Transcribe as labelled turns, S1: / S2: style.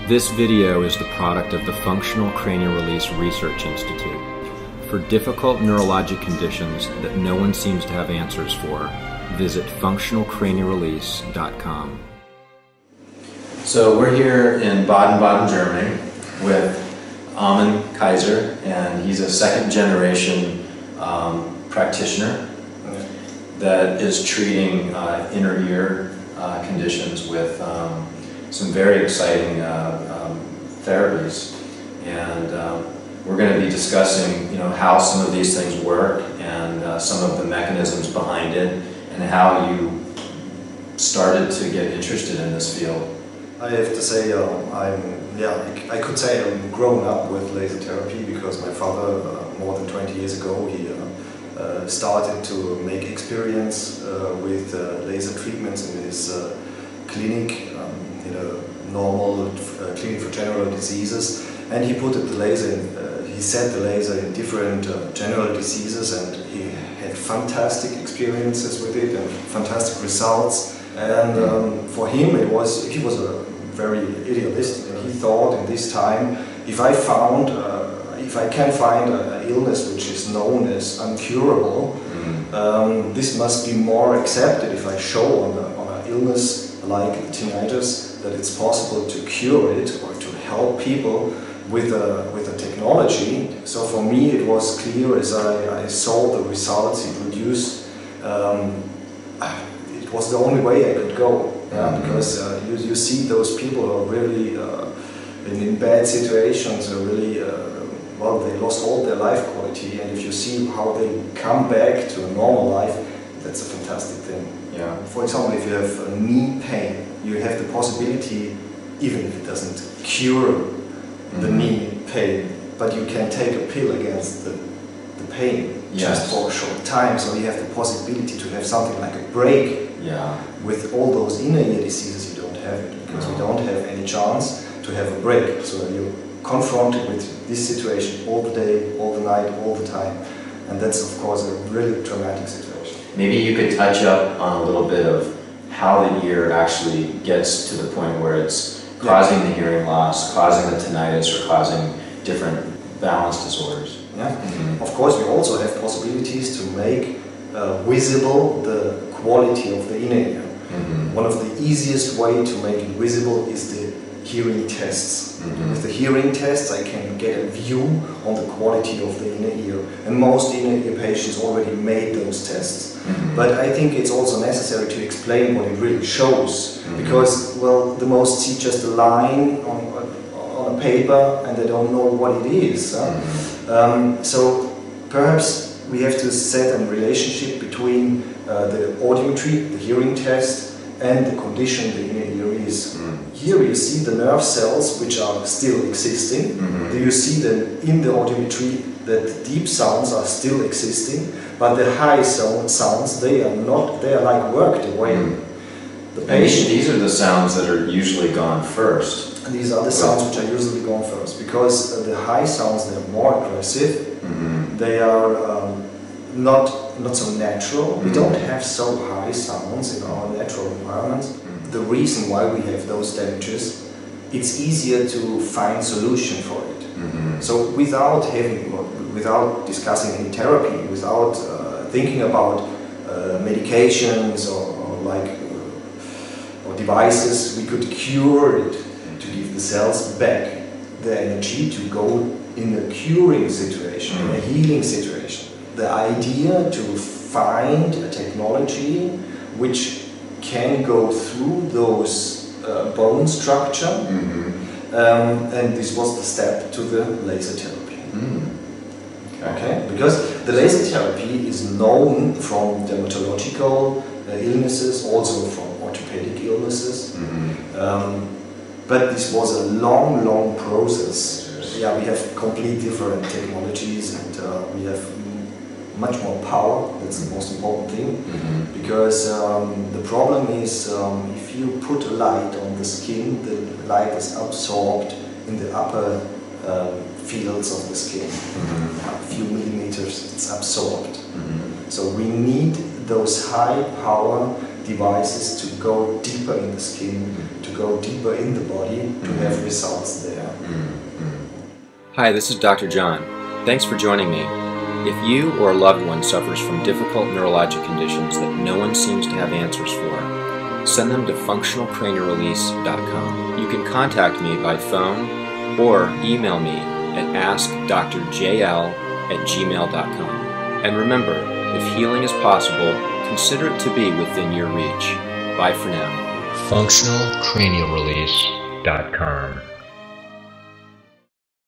S1: This video is the product of the Functional Cranial Release Research Institute. For difficult neurologic conditions that no one seems to have answers for, visit functionalcranialrelease.com. So we're here in Baden-Baden, Germany with Amin Kaiser, and he's a second-generation practitioner that is treating inner ear conditions with some very exciting therapies, and we're going to be discussing, how some of these things work and some of the mechanisms behind it, and how you started to get interested in this field.
S2: I have to say, I could say I'm grown up with laser therapy because my father, more than 20 years ago, he started to make experience with laser treatments in his clinic, in a normal clinic for general diseases, and he put the laser in, he set the laser in different general diseases, and he had fantastic experiences with it and fantastic results. And for him, he was a very idealistic, and he thought in this time, if I can find an illness which is known as uncurable, this must be more accepted. If I show on an illness like tinnitus that it's possible to cure it or to help people with a technology. So for me it was clear as I saw the results he produced, it was the only way I could go, because you see those people who are really in bad situations, are really they lost all their life quality, and if you see how they come back to a normal life, that's a fantastic thing.
S1: Yeah.
S2: For example, if you have a knee pain, you have the possibility, even if it doesn't cure the knee pain, but you can take a pill against the pain just for a short time, so you have the possibility to have something like a break. With all those inner ear diseases you don't have it, because we don't have any chance to have a break, so you're confronted with this situation all the day, all the night, all the time, and that's of course a really traumatic situation.
S1: Maybe you could touch up on a little bit of how the ear actually gets to the point where it's causing the hearing loss, causing the tinnitus, or causing different balance disorders.
S2: Of course, we also have possibilities to make visible the quality of the inner ear. One of the easiest way to make it visible is the hearing tests. With the hearing tests I can get a view on the quality of the inner ear, and most inner ear patients already made those tests. But I think it's also necessary to explain what it really shows, because, well, the most see just a line on a paper and they don't know what it is. So perhaps we have to set a relationship between the audiometry, the hearing test, and the condition the inner ear is. Here you see the nerve cells which are still existing. You see that in the audiometry that the deep sounds are still existing, but the high sounds, they are not, they are like worked away.
S1: These are the sounds that are usually gone first.
S2: And these are the sounds which are usually gone first, because the high sounds, they are more aggressive, they are not so natural. We don't have so high sounds in our natural environments. The reason why we have those damages, it's easier to find solution for it. So without discussing any therapy, without thinking about medications or devices, we could cure it, to give the cells back the energy to go in a curing situation, in a healing situation. The idea to find a technology which can go through those bone structure, and this was the step to the laser therapy. Okay? Because the laser therapy is known from dermatological illnesses, also from orthopedic illnesses, but this was a long process. We have complete different technologies, and we have much more power. That's the most important thing, because the problem is, if you put a light on the skin, the light is absorbed in the upper fields of the skin. A few millimeters, it's absorbed. So we need those high power devices to go deeper in the skin, to go deeper in the body, to have results there.
S3: Hi, this is Dr. John. Thanks for joining me. If you or a loved one suffers from difficult neurologic conditions that no one seems to have answers for, send them to functionalcranialrelease.com. You can contact me by phone or email me at askdrjl@gmail.com. And remember, if healing is possible, consider it to be within your reach. Bye for now.
S4: functionalcranialrelease.com